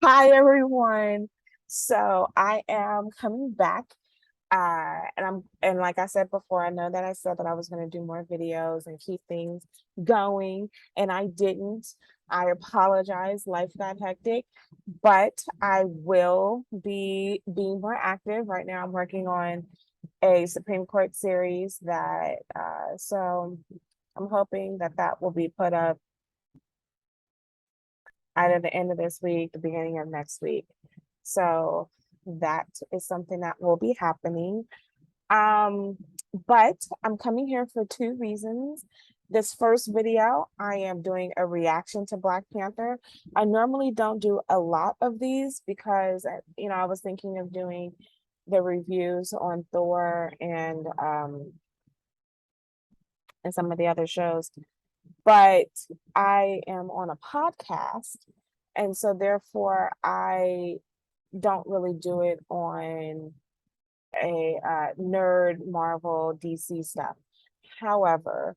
Hi everyone. So I am coming back. And like I said before, I know that I said that I was going to do more videos and keep things going, and I didn't. I apologize. Life got hectic, but I will be being more active. Right now, I'm working on a Supreme Court series so I'm hoping that that will be put up either the end of this week, the beginning of next week. So that is something that will be happening. Um, but I'm coming here for two reasons. This first video, I am doing a reaction to Black Panther. I normally don't do a lot of these because, I was thinking of doing the reviews on Thor and some of the other shows, but I am on a podcast, and so therefore I don't really do it on a nerd Marvel DC stuff. However,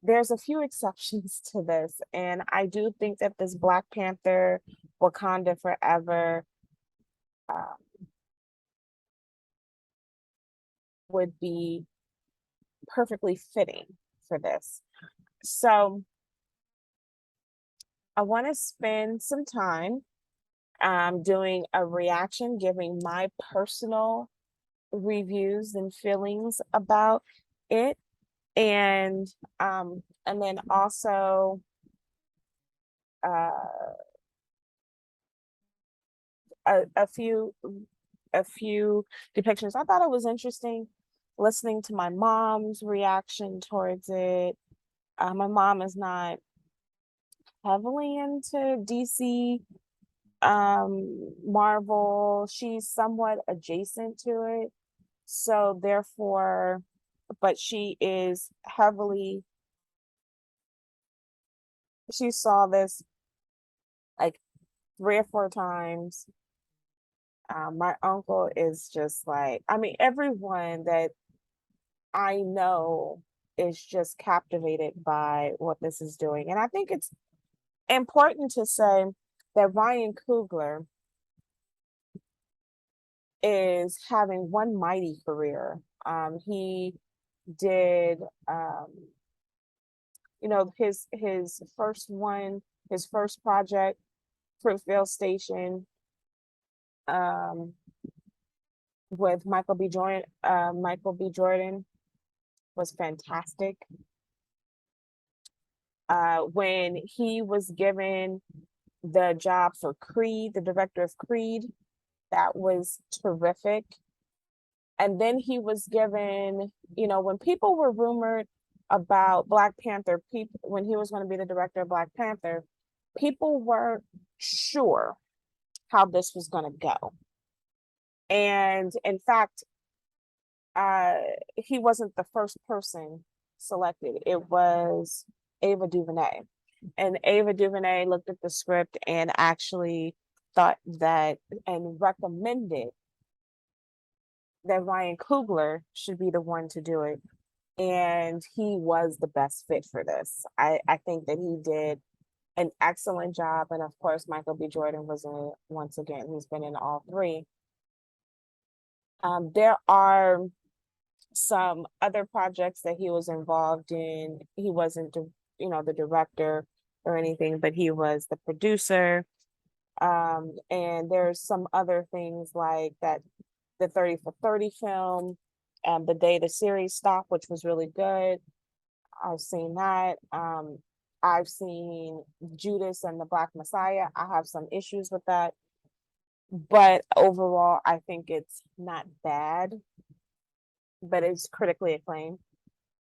there's a few exceptions to this, and I do think that this Black Panther Wakanda Forever uh, would be perfectly fitting for this. So I want to spend some time doing a reaction, giving my personal reviews and feelings about it, and and then also uh a few depictions. I thought it was interesting listening to my mom's reaction towards it. My mom is not heavily into DC, Marvel. She's somewhat adjacent to it, so therefore, but she saw this like 3 or 4 times. My uncle is just like, I mean, everyone that I know is just captivated by what this is doing. And I think it's important to say that Ryan Coogler is having one mighty career. He did, his first project, Fruitvale Station, um, with Michael B. Jordan was fantastic. When he was given the job for Creed, the director of Creed, that was terrific. And then he was given, when people were rumored about Black Panther, people when he was going to be the director of Black Panther, people weren't sure how this was going to go. And in fact, uh, he wasn't the first person selected. It was Ava DuVernay. And Ava DuVernay looked at the script and actually thought that and recommended that Ryan Coogler should be the one to do it. And he was the best fit for this. I think that he did an excellent job. And of course, Michael B. Jordan was in it once again. He's been in all three. There are some other projects that he was involved in. He wasn't, the director or anything, but he was the producer. And there's some other things like that, the 30 for 30 film, the day the series stopped, which was really good. I've seen that. I've seen Judas and the Black Messiah. I have some issues with that, but overall, I think it's not bad, but it's critically acclaimed.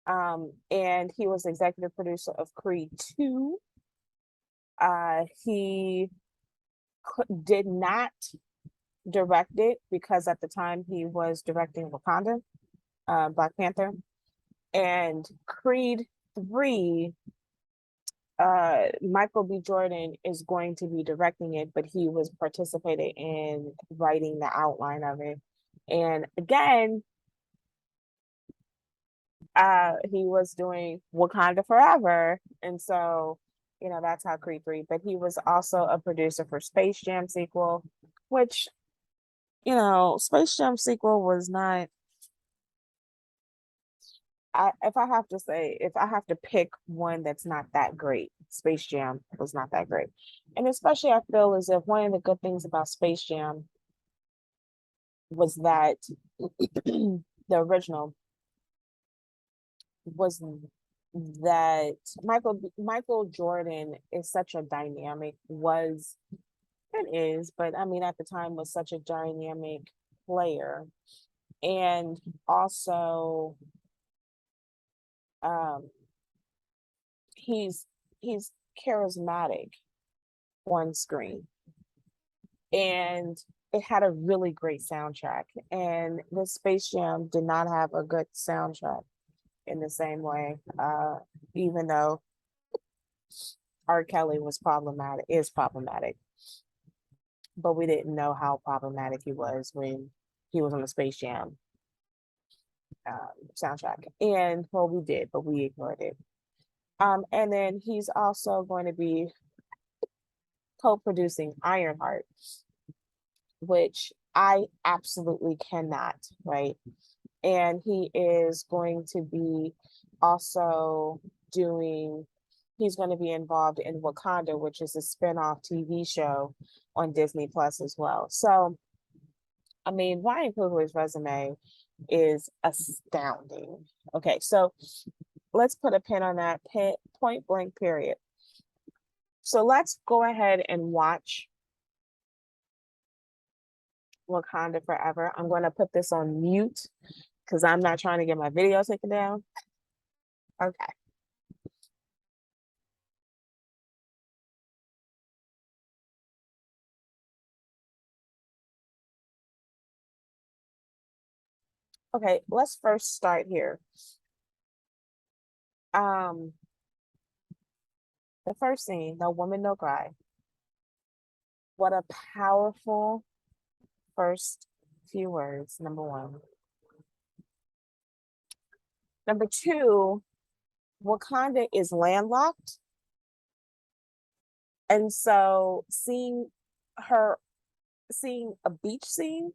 And he was executive producer of Creed 2. He did not direct it because at the time he was directing Wakanda, Black Panther, and Creed 3. Michael B. Jordan is going to be directing it, but he was participating in writing the outline of it. And again, he was doing Wakanda Forever, and so That's how Creed 3, but he was also a producer for Space Jam sequel, which, Space Jam sequel was not, if I have to pick one that's not that great, Space Jam was not that great. And especially I feel as if one of the good things about Space Jam was that the original was that Michael Jordan is such a dynamic was it is, but I mean at the time was such a dynamic player. And also um he's he's charismatic on screen. And it had a really great soundtrack. And the Space Jam did not have a good soundtrack in the same way. Even though R. Kelly is problematic, but we didn't know how problematic he was when he was on the Space Jam soundtrack. And well, we did, but we ignored it. And then he's also going to be co-producing Ironheart, which I absolutely cannot, right? And he is going to be also doing, he's going to be involved in Wakanda, which is a spin-off TV show on Disney Plus as well. So, I mean, Ryan Coogler's resume is astounding. Okay, so let's put a pin on that point blank period. So let's go ahead and watch Wakanda Forever. I'm going to put this on mute because I'm not trying to get my video taken down. Okay. Okay, let's first start here. Um, the first scene, No Woman, No Cry. What a powerful first few words, number one. Number two, Wakanda is landlocked. And so seeing a beach scene,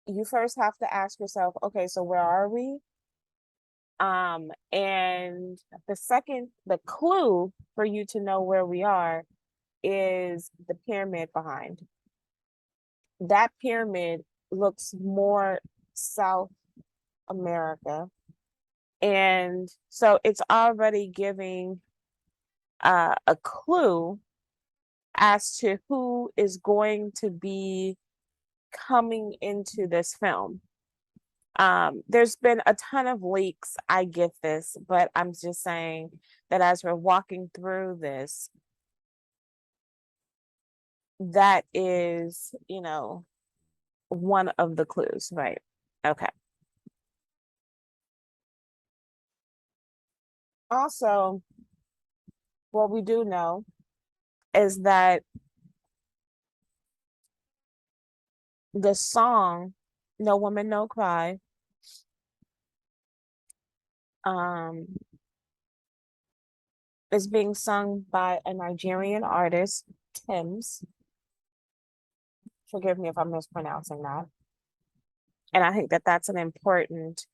you first have to ask yourself, okay, so where are we? And the clue for you to know where we are is the pyramid behind. That pyramid looks more South America. And so it's already giving a clue as to who is going to be coming into this film. There's been a ton of leaks. I get this, but I'm just saying that as we're walking through this, that is, one of the clues, right? Okay. Also, what we do know is that the song No Woman, No Cry um is being sung by a Nigerian artist, Tim's. Forgive me if I'm mispronouncing that. And I think that that's an important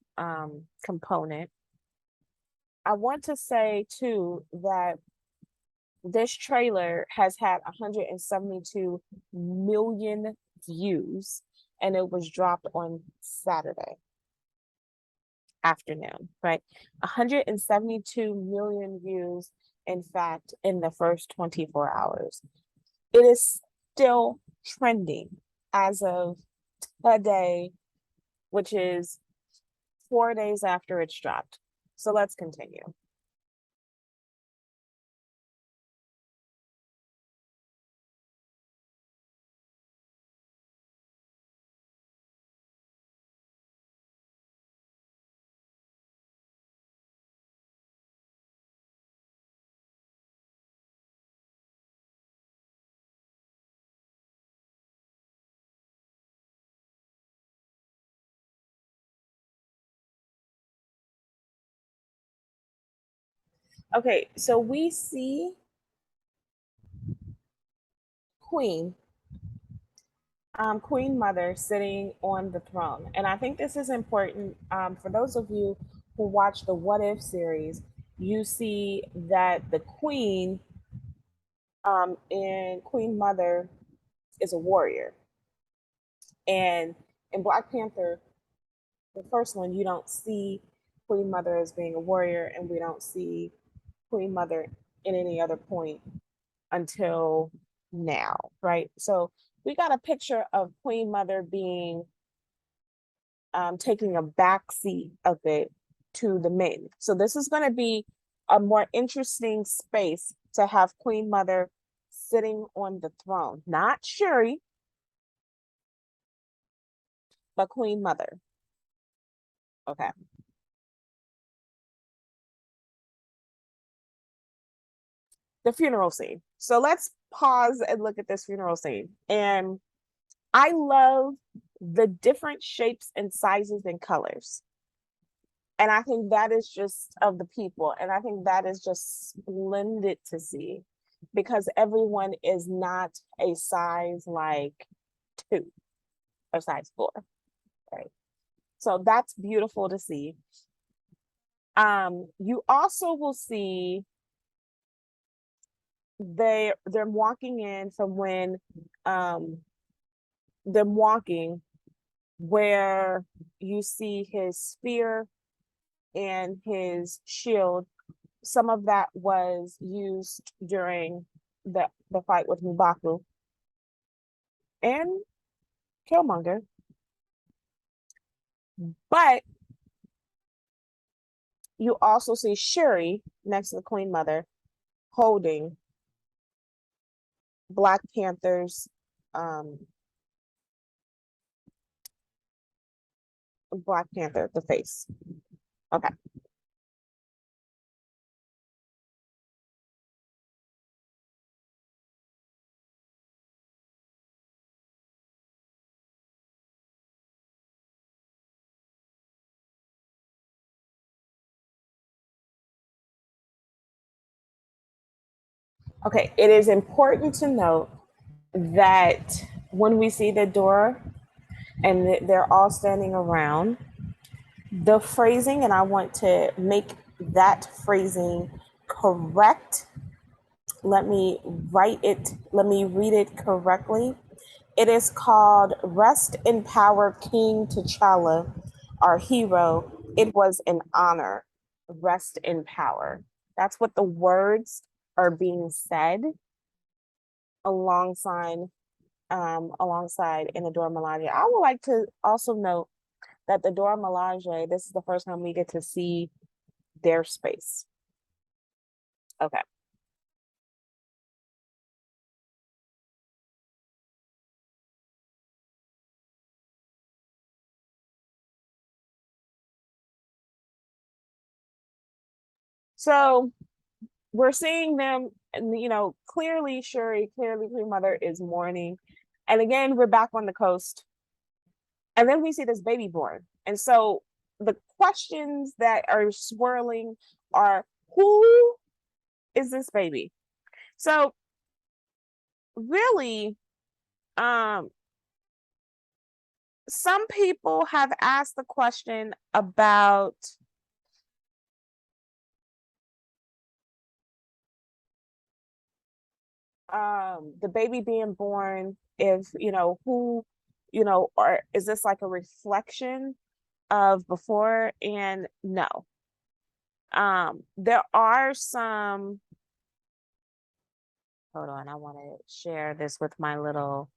component. I want to say too that this trailer has had 172 million views and it was dropped on Saturday afternoon, right? 172 million views, in fact, in the first 24 hours. It is still trending as of today, which is 4 days after it's dropped. So let's continue. Okay, so we see Queen, Queen Mother sitting on the throne. And I think this is important for those of you who watch the What If series. You see that the Queen in Queen Mother is a warrior. And in Black Panther, the first one, you don't see Queen Mother as being a warrior, and we don't see Queen Mother in any other point until now, right? So we got a picture of Queen Mother being taking a back seat of it to the men. So this is going to be a more interesting space to have Queen Mother sitting on the throne, not Shuri, but Queen Mother. Okay. The funeral scene. So let's pause and look at this funeral scene. And I love the different shapes and sizes and colors. And I think that is just of the people. And I think that is just splendid to see because everyone is not a size like 2 or size 4. Right. So that's beautiful to see. You also will see they're walking in from when them walking where you see his spear and his shield. Some of that was used during the fight with M'Baku and Killmonger. But you also see Shuri next to the Queen Mother holding Black Panther's Black Panther, the face. Okay. Okay, it is important to note that when we see the door and they're all standing around, the phrasing, and I want to make that phrasing correct. Let me read it correctly. It is called Rest in Power, King T'Challa, our hero. It was an honor. Rest in power. That's what the words are being said alongside alongside in the Dora Milaje. I would like to also note that the Dora Milaje, this is the first time we get to see their space. Okay. So we're seeing them, and clearly Shuri, clearly Queen Mother is mourning. And again, we're back on the coast. And then we see this baby born. And so the questions that are swirling are, who is this baby? So really, um, some people have asked the question about the baby being born, if who, or is this like a reflection of before? And no. There are some, hold on, I want to share this with my little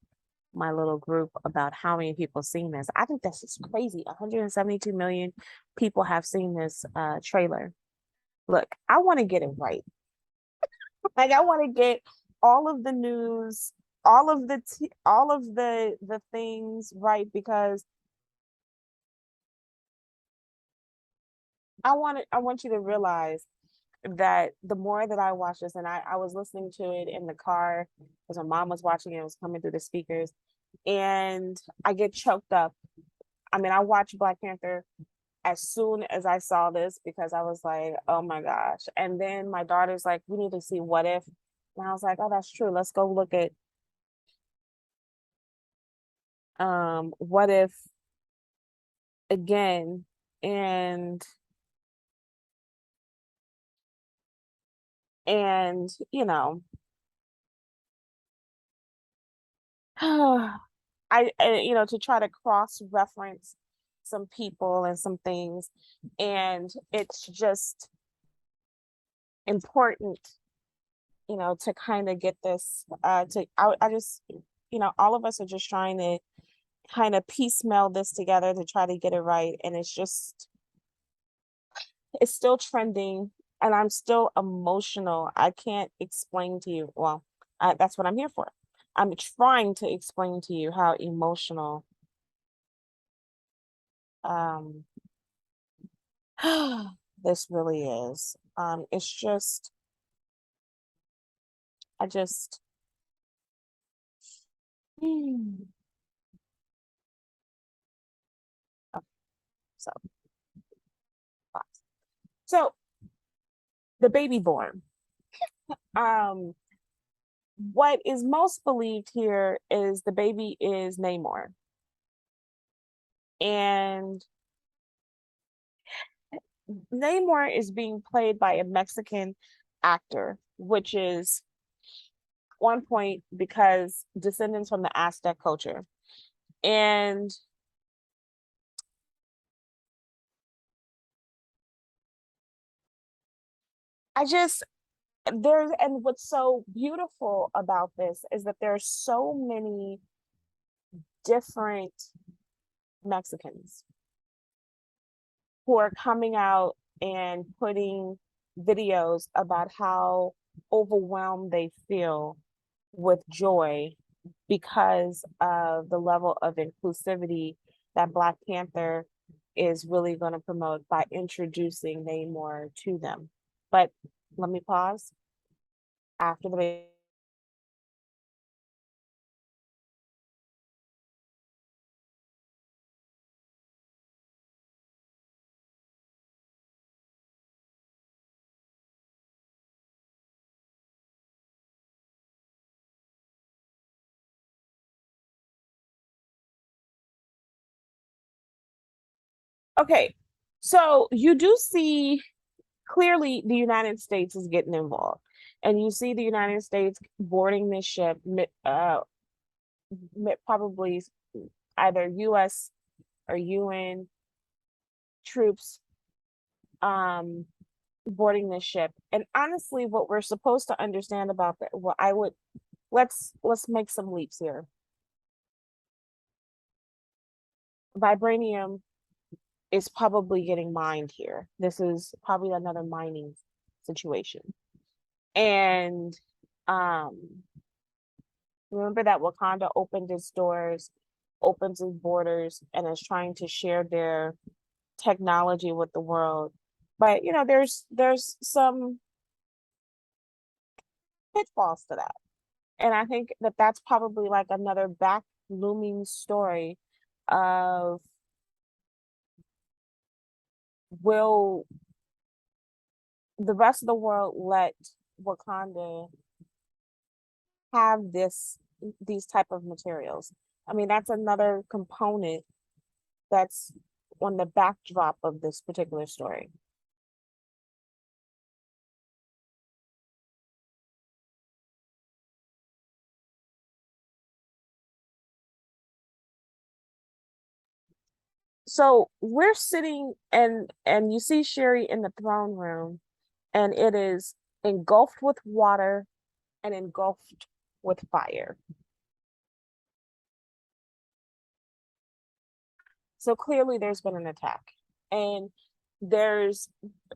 group about how many people seen this. I think that's just crazy. 172 million people have seen this trailer. Look, I want to get it right. Like I want to get all of the news, all of the things right, because I want you to realize that the more that I watch this, and I was listening to it in the car because my mom was watching it, it was coming through the speakers, and I get choked up. I mean, I watch Black Panther as soon as I saw this, because I was like, oh my gosh. And then my daughter's like, we need to see What If. And I was like, oh, that's true. Let's go look at What If again. And you know, you know, to try to cross reference some people and some things. And it's just important, you know, to kind of get this I just, you know, all of us are just trying to kind of piecemeal this together to try to get it right. And it's still trending, and I'm still emotional. I can't explain to you. Well, that's what I'm here for. I'm trying to explain to you how emotional um this really is. It's just, I just, hmm. Okay, so, so the baby born. Um, what is most believed here is the baby is Namor, and Namor is being played by a Mexican actor, which is one point because descendants from the Aztec culture. And I just, there's, and what's so beautiful about this is that there's so many different Mexicans who are coming out and putting videos about how overwhelmed they feel with joy because of the level of inclusivity that Black Panther is really going to promote by introducing Namor to them. But let me pause after the. Okay, so you do see clearly the United States is getting involved, and you see the United States boarding this ship, probably either U.S. or UN troops boarding this ship. And honestly, what we're supposed to understand about that, what I would, let's make some leaps here. Vibranium is probably getting mined here. This is probably another mining situation. And um remember that Wakanda opened its doors, opens its borders, and is trying to share their technology with the world. But you know, there's some pitfalls to that. And I think that that's probably like another back looming story of, will the rest of the world let Wakanda have these type of materials? I mean, that's another component that's on the backdrop of this particular story. So we're sitting, and you see Sherry in the throne room, and it is engulfed with water and engulfed with fire. So clearly there's been an attack. And there's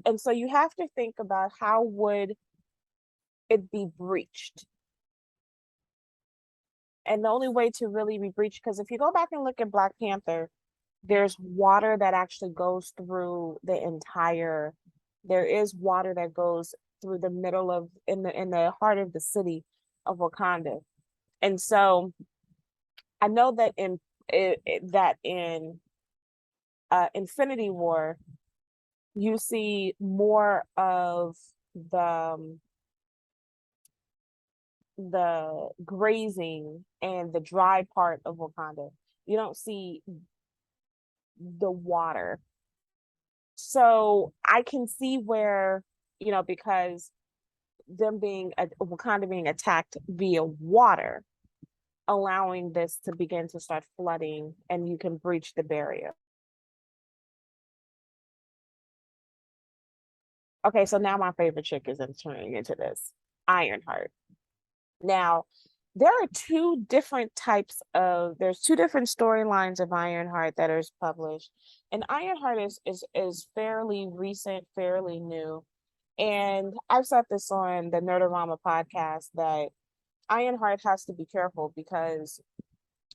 and so you have to think about how would it be breached. And the only way to really be breached, because if you go back and look at Black Panther, there's water that actually goes through the entire, there is water that goes through the middle of, in the heart of the city of Wakanda. And so I know that in Infinity War, you see more of the the grazing and the dry part of Wakanda. You don't see the water. So I can see where, because them being Wakanda being attacked via water, allowing this to begin to start flooding and you can breach the barrier. Okay, so now my favorite chick is entering into this. Ironheart. Now, there's two different storylines of Ironheart that is published. And Ironheart is fairly recent, fairly new. And I've said this on the Nerdorama podcast that Ironheart has to be careful because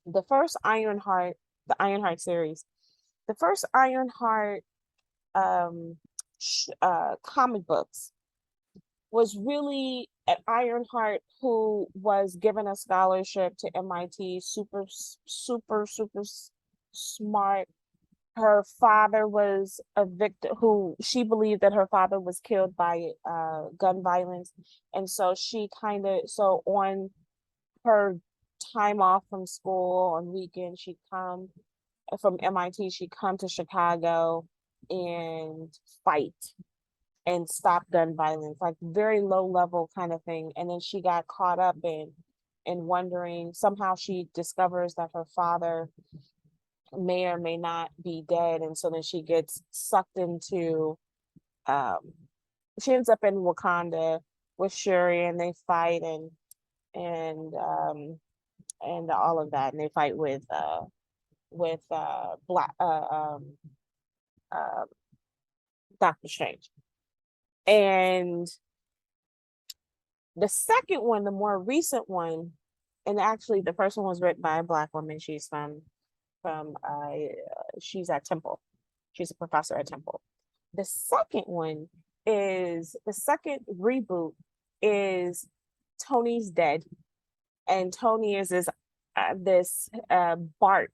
the first Ironheart, the Ironheart series, the first Ironheart comic books was really an Ironheart who was given a scholarship to MIT, super, super, super smart. Her father was a victim who she believed that her father was killed by gun violence. And so so on her time off from school on weekends, she'd come from MIT, she'd come to Chicago and fight and stop gun violence, like very low level kind of thing. And then she got caught up in wondering, somehow she discovers that her father may or may not be dead. And so then she gets sucked into um she ends up in Wakanda with Shuri and they fight and and all of that. And they fight with Black uh Doctor Strange. And the second one, the more recent one, and actually the first one was written by a Black woman. She's from she's at Temple. She's a professor at Temple. The second one is the second reboot is Tony's dead, and Tony is this Barf,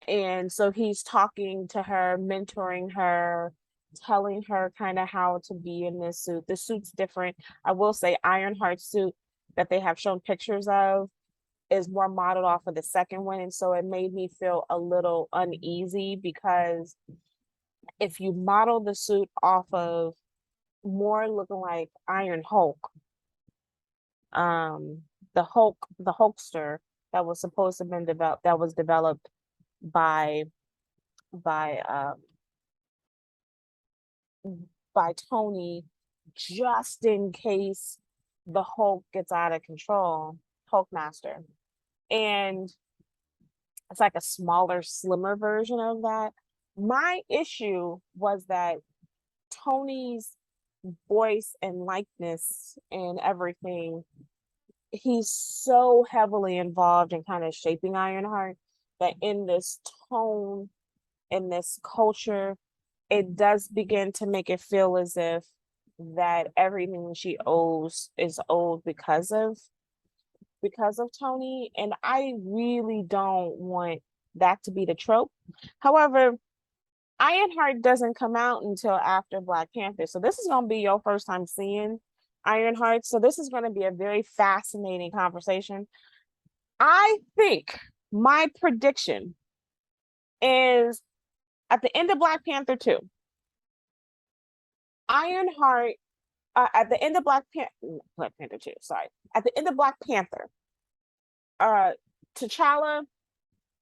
and so he's talking to her, mentoring her, telling her kind of how to be in this suit. The suit's different. I will say Ironheart suit that they have shown pictures of is more modeled off of the second one. And so it made me feel a little uneasy because if you model the suit off of more looking like Iron Hulk, the Hulkster that was supposed to have been developed, that was developed by by by Tony just in case the Hulk gets out of control, Hulkmaster. And it's like a smaller, slimmer version of that. My issue was that Tony's voice and likeness and everything, he's so heavily involved in kind of shaping Ironheart that in this tone, in this culture, it does begin to make it feel as if that everything she owes is owed because of Tony. And I really don't want that to be the trope. However, Ironheart doesn't come out until after Black Panther. So this is going to be your first time seeing Ironheart. So this is going to be a very fascinating conversation. I think my prediction is at the end of Black Panther 2, Ironheart, at the end of Black Panther 2, sorry. At the end of Black Panther, T'Challa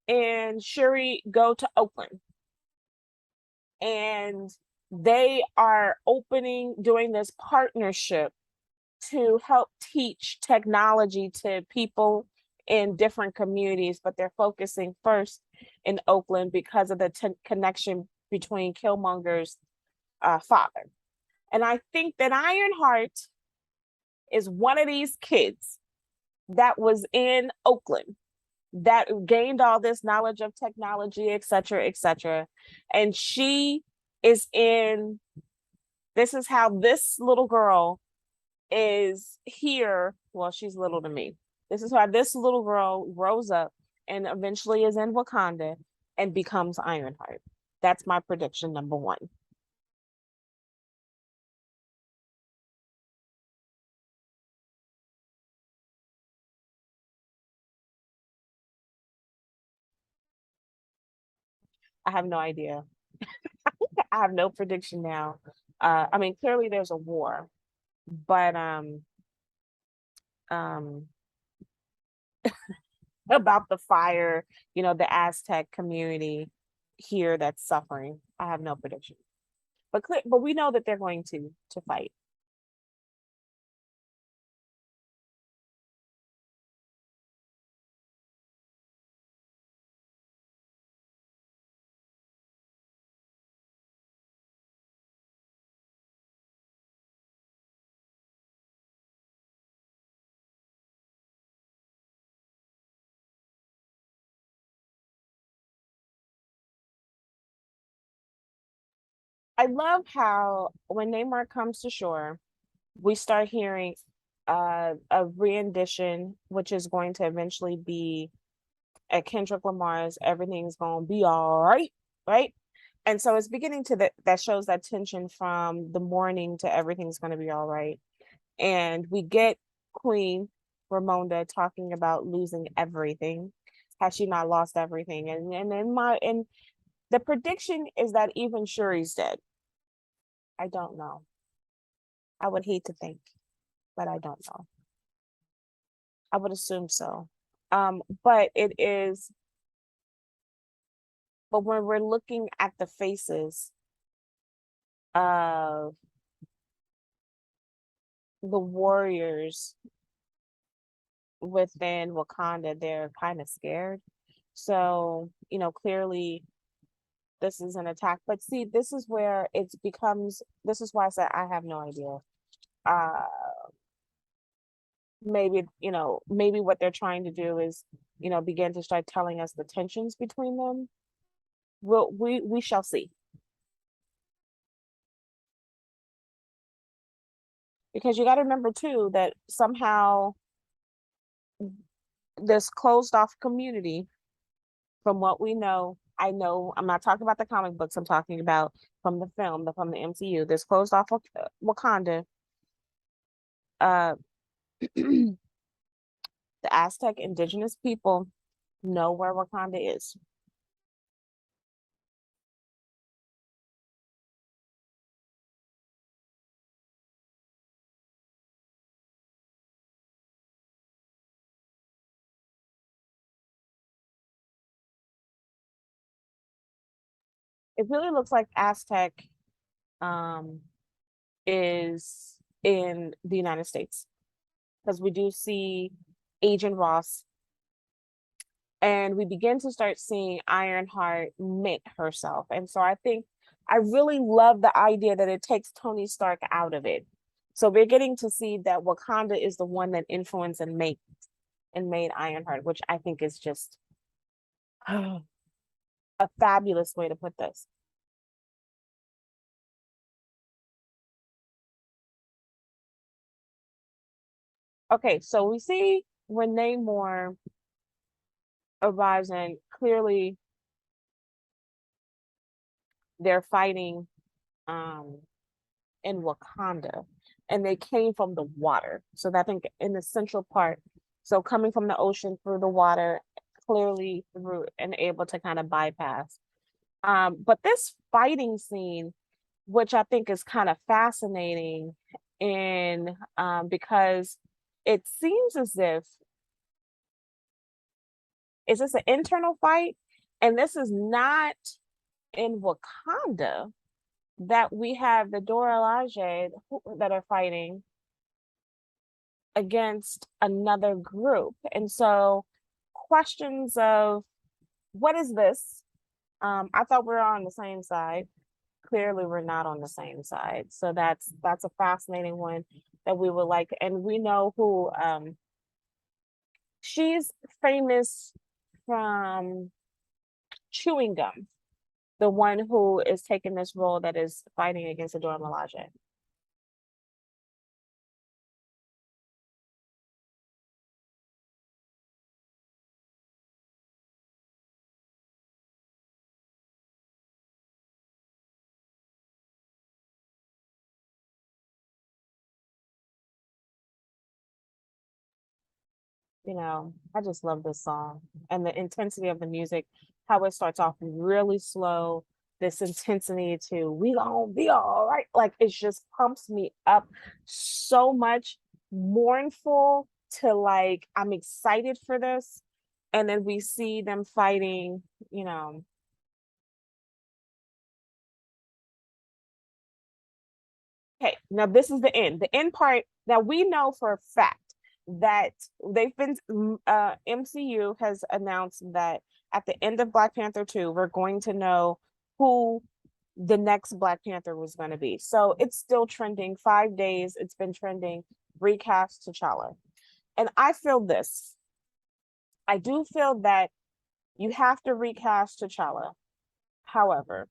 and Shuri go to Oakland and they are doing this partnership to help teach technology to people in different communities, but they're focusing first in Oakland because of the connection between Killmonger's father. And I think that Ironheart is one of these kids that was in Oakland that gained all this knowledge of technology, et cetera, et cetera. And she is this is how this little girl is here. Well, she's little to me. This is how this little girl grows up and eventually is in Wakanda. and becomes Ironheart. That's my prediction number one. I have no idea. I have no prediction now. I mean, clearly there's a war, but um about the fire, the Aztec community here that's suffering. I have no prediction. But we know that they're going to fight. I love how when Neymar comes to shore, we start hearing a rendition, which is going to eventually be at Kendrick Lamar's "Everything's Gonna Be All Right," right? And so it's beginning to that shows that tension from the morning to everything's gonna be all right. And we get Queen Ramonda talking about losing everything. Has she not lost everything? And the prediction is that even Shuri's dead. I don't know. I would hate to think, but I don't know. I would assume so. But it is, but when we're looking at the faces of the warriors within Wakanda, they're kind of scared. So, clearly this is an attack. But see, this is where it becomes, this is why I said I have no idea. Uh maybe what they're trying to do is, begin to start telling us the tensions between them. We shall see. Because you got to remember too that somehow this closed off community, from what we know, I know I'm not talking about the comic books, I'm talking about from the film, from the MCU, this closed off Wakanda, uh the Aztec indigenous people know where Wakanda is. It really looks like Aztec um is in the United States, because we do see Agent Ross, and we begin to start seeing Ironheart mint herself. And so I think I really love the idea that it takes Tony Stark out of it. So we're getting to see that Wakanda is the one that influenced and made Ironheart, which I think is just a fabulous way to put this. Okay, so we see when Namor arrives, and clearly they're fighting um in Wakanda, and they came from the water. So that, I think, in the central part, so coming from the ocean through the water, clearly through and able to kind of bypass. But this fighting scene, which I think is kind of fascinating, in because it seems as if, is this an internal fight? And this is not in Wakanda that we have the Dora Milaje that are fighting against another group. And so questions of what is this? I thought we were on the same side. Clearly we're not on the same side. So that's a fascinating one that we would like. And we know who she's famous from chewing gum, the one who is taking this role that is fighting against Adora Milaje. I just love this song and the intensity of the music, how it starts off really slow, this intensity to we gonna be all right. Like it just pumps me up so much, mournful to like I'm excited for this. And then we see them fighting, you know. Okay, now this is the end. The end part. Now we know for a fact that MCU has announced that at the end of Black Panther 2, we're going to know who the next Black Panther was going to be. So it's still trending. 5 days, it's been trending. Recast T'Challa. And I feel this. I do feel that you have to recast T'Challa. However,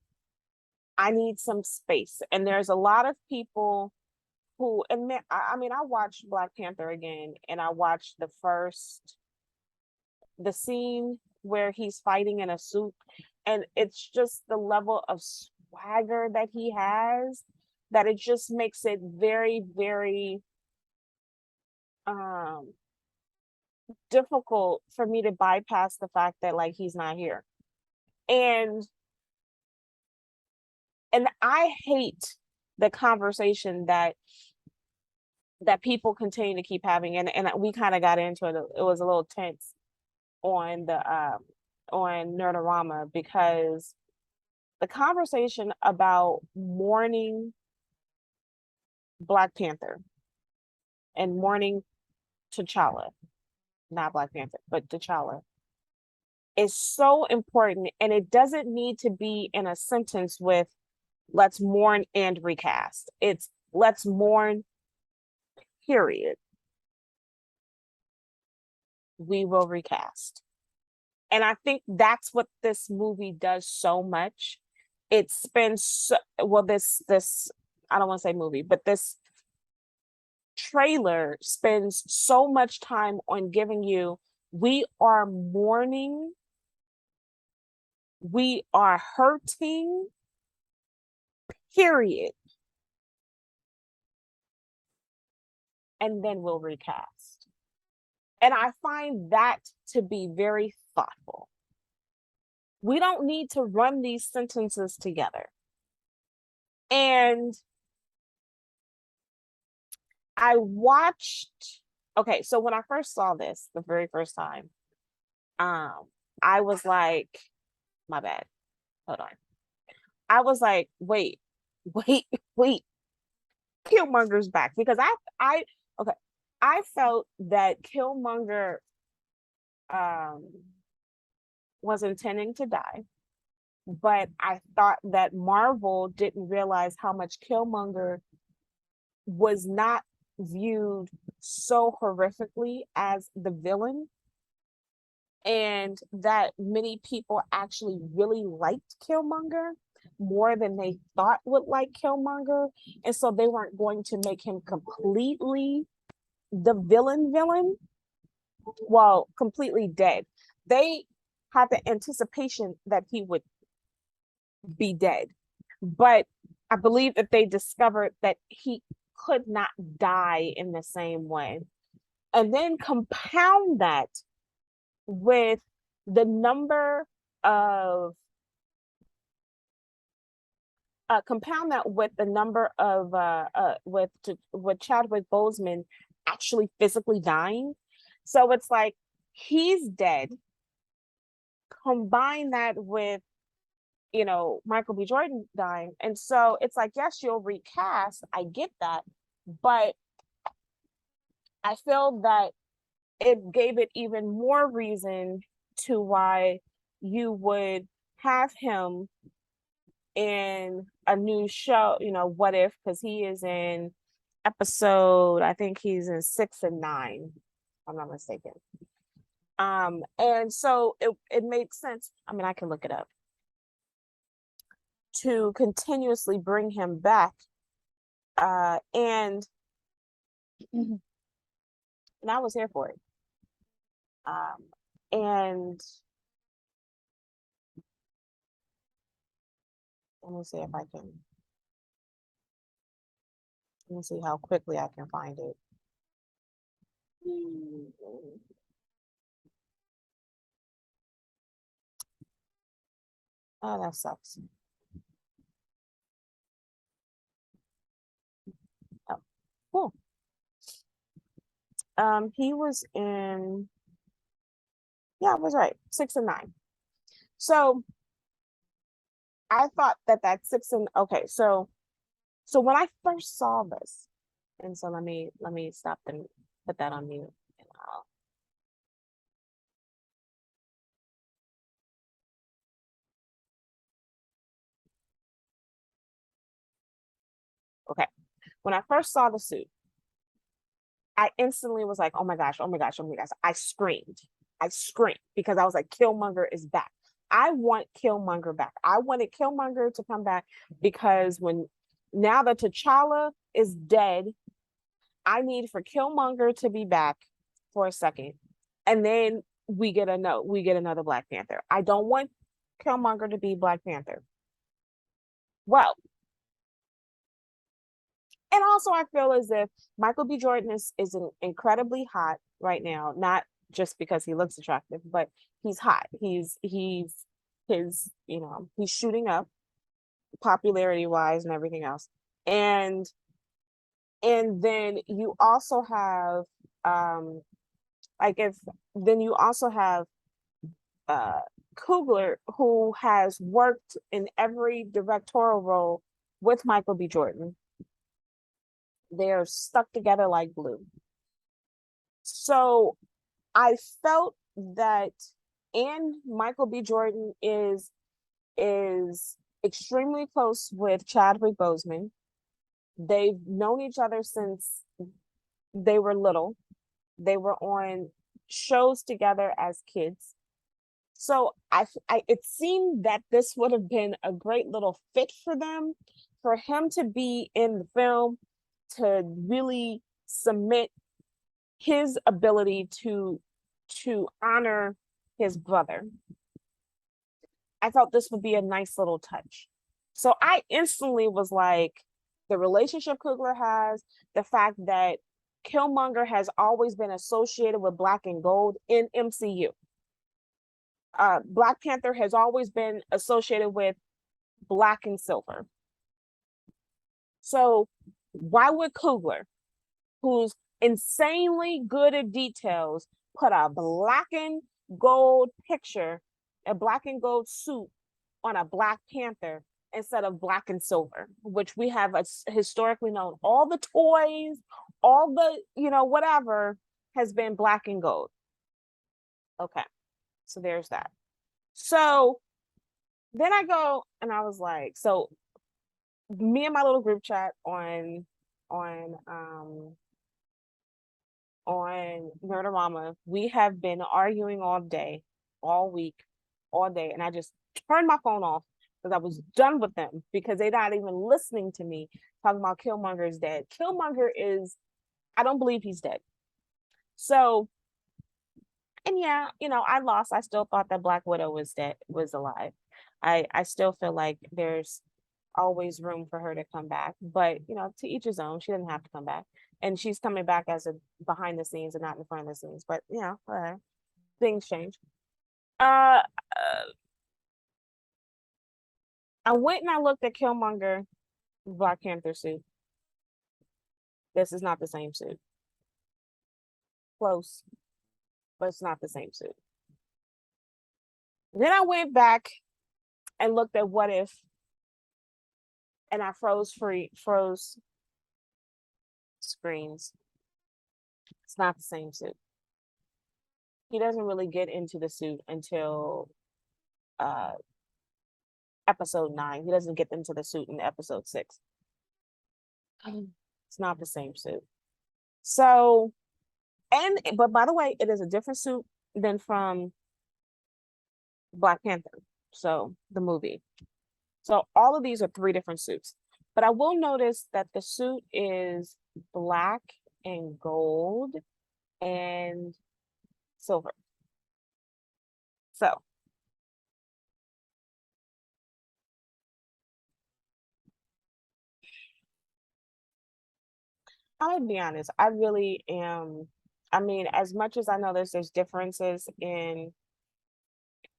I need some space. And there's a lot of people who admit, I mean, I watched Black Panther again and I watched the scene where he's fighting in a suit. And it's just the level of swagger that he has that it just makes it very, very um difficult for me to bypass the fact that like he's not here. And I hate the conversation that people continue to keep having, and we kind of got into it. It was a little tense on the on Nerdorama because the conversation about mourning Black Panther and mourning T'Challa, not Black Panther, but T'Challa, is so important, and it doesn't need to be in a sentence with let's mourn and recast. It's let's mourn, period. We will recast. And I think that's what this movie does so much. It spends well, this I don't want to say movie, but this trailer spends so much time on giving you we are mourning, we are hurting, period. And then we'll recast. And I find that to be very thoughtful. We don't need to run these sentences together. And I watched, okay, so when I first saw this the very first time, um, I was like, my bad. Hold on. I was like, wait, wait, wait, Killmonger's back because okay, I felt that Killmonger um was intending to die, but I thought that Marvel didn't realize how much Killmonger was not viewed so horrifically as the villain, and that many people actually really liked Killmonger more than they thought would like Killmonger, and so they weren't going to make him completely the villain, well, completely dead. They had the anticipation that he would be dead, but I believe that they discovered that he could not die in the same way. And then compound that with the number of compound that with the number of with Chadwick Boseman actually physically dying. So it's like he's dead. Combine that with Michael B. Jordan dying, and so it's like yes, you'll recast. I get that, but I feel that it gave it even more reason to why you would have him in a new show, What If, because he is in episode, I think he's in 6 and 9, if I'm not mistaken. And so it made sense. I mean, I can look it up to continuously bring him back. And I was here for it. And let me see if I can. Let me see how quickly I can find it. Oh, that sucks. Oh, cool. He was in, yeah, I was right, 6 and 9. So I thought that okay. So when I first saw this, and so let me stop and put that on mute. And okay, when I first saw the suit, I instantly was like, oh my gosh, oh my gosh, oh my gosh. I screamed because I was like, Killmonger is back. I want Killmonger back. I wanted Killmonger to come back because now that T'Challa is dead, I need for Killmonger to be back for a second. And then we get another Black Panther. I don't want Killmonger to be Black Panther. Well, and also I feel as if Michael B. Jordan is incredibly hot right now, not just because he looks attractive, but he's hot. He's shooting up popularity wise and everything else. And then you also have like if then you also have uh Coogler, who has worked in every directorial role with Michael B. Jordan. They're stuck together like glue. So I felt that, and Michael B. Jordan is extremely close with Chadwick Boseman. They've known each other since they were little. They were on shows together as kids. So it seemed that this would have been a great little fit for them, for him to be in the film, to really submit his ability to honor his brother. I thought this would be a nice little touch. So I instantly was like, the relationship Coogler has, the fact that Killmonger has always been associated with black and gold in MCU. Black Panther has always been associated with black and silver. So why would Coogler, who's insanely good at details, put a black and gold picture, a black and gold suit on a Black Panther instead of black and silver, which we have historically known? All the toys, all the, whatever has been black and gold. Okay, so there's that. So then I go and I was like, so me and my little group chat on um on Murderama, we have been arguing all day, all week, all day, and I just turned my phone off because I was done with them because they're not even listening to me talking about Killmonger is dead. Killmonger is, I don't believe he's dead. So, and yeah, I lost. I still thought that Black Widow was alive. I still feel like there's always room for her to come back, but to each his own. She doesn't have to come back, and she's coming back as a behind the scenes and not in front of the scenes. But things change. Uh, I went and I looked at Killmonger Black Panther suit. This is not the same suit. Close, but it's not the same suit. Then I went back and looked at What If, and I froze screens. It's not the same suit. He doesn't really get into the suit until uh episode 9. He doesn't get into the suit in episode 6. It's not the same suit. So, but by the way, it is a different suit than from Black Panther. So the movie. So all of these are 3 different suits. But I will notice that the suit is black and gold and silver. So I'll be honest, I really am. I mean, as much as I know there's differences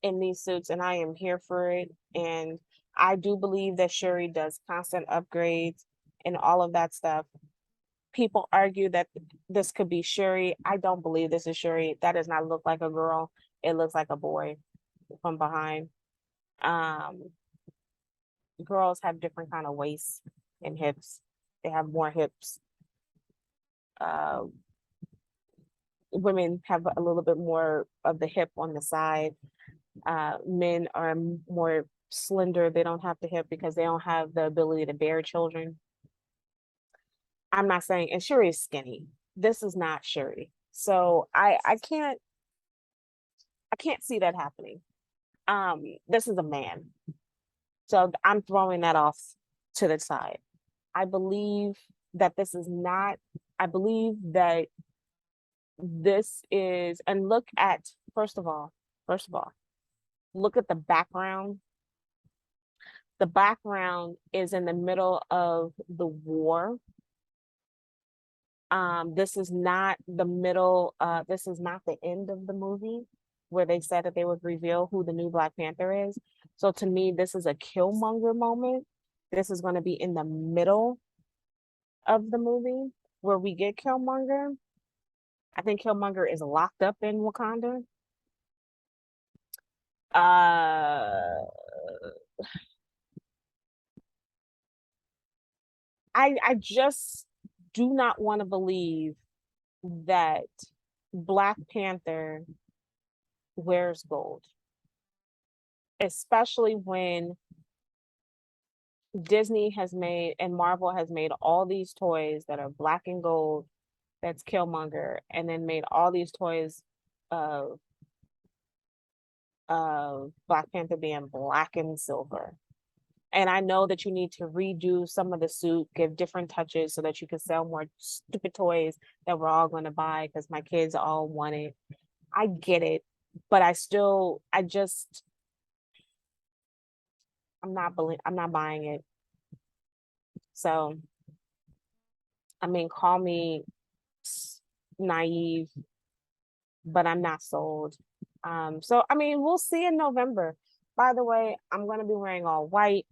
in these suits, and I am here for it. And I do believe that Shuri does constant upgrades and all of that stuff. People argue that this could be Shuri. I don't believe this is Shuri. That does not look like a girl. It looks like a boy from behind. Um, Girls have different kind of waists and hips. They have more hips. Uh, Women have a little bit more of the hip on the side. Men are more slender. They don't have the hip because they don't have the ability to bear children. I'm not saying, and Shuri is skinny. This is not Shuri. So I can't see that happening. This is a man. So I'm throwing that off to the side. I believe that this is not, I believe that this is, and look at, first of all, look at the background. The background is in the middle of the war. This is not the middle, this is not the end of the movie where they said that they would reveal who the new Black Panther is. So to me, this is a Killmonger moment. This is going to be in the middle of the movie where we get Killmonger. I think Killmonger is locked up in Wakanda. I just do not want to believe that Black Panther wears gold, especially when Disney has made and Marvel has made all these toys that are black and gold. That's Killmonger, and then made all these toys of Black Panther being black and silver. And I know that you need to redo some of the suit, give different touches so that you can sell more stupid toys that we're all going to buy because my kids all want it. I get it, but I'm not buying it. So, I mean, call me naive, but I'm not sold. So I mean, we'll see in November. By the way, I'm going to be wearing all white.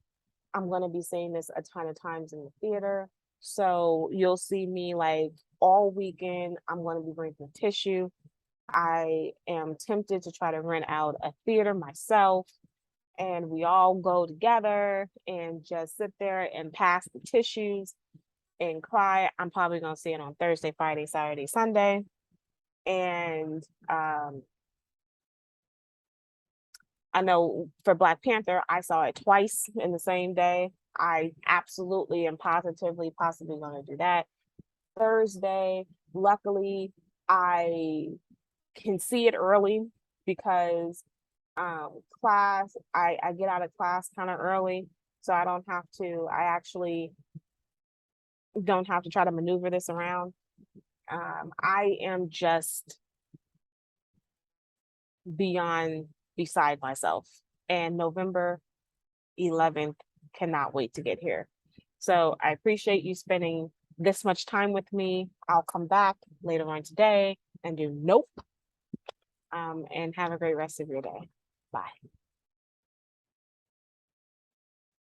I'm going to be saying this a ton of times in the theater. So you'll see me like all weekend. I'm going to be bringing tissue. I am tempted to try to rent out a theater myself, and we all go together and just sit there and pass the tissues and cry. I'm probably going to see it on Thursday, Friday, Saturday, Sunday. And I know for Black Panther, I saw it twice in the same day. I absolutely and positively possibly going to do that. Thursday, luckily, I can see it early because I get out of class kind of early, so I actually don't have to try to maneuver this around. I am just beside myself, and November 11th cannot wait to get here. So I appreciate you spending this much time with me. I'll come back later on today and do nope. And have a great rest of your day. Bye.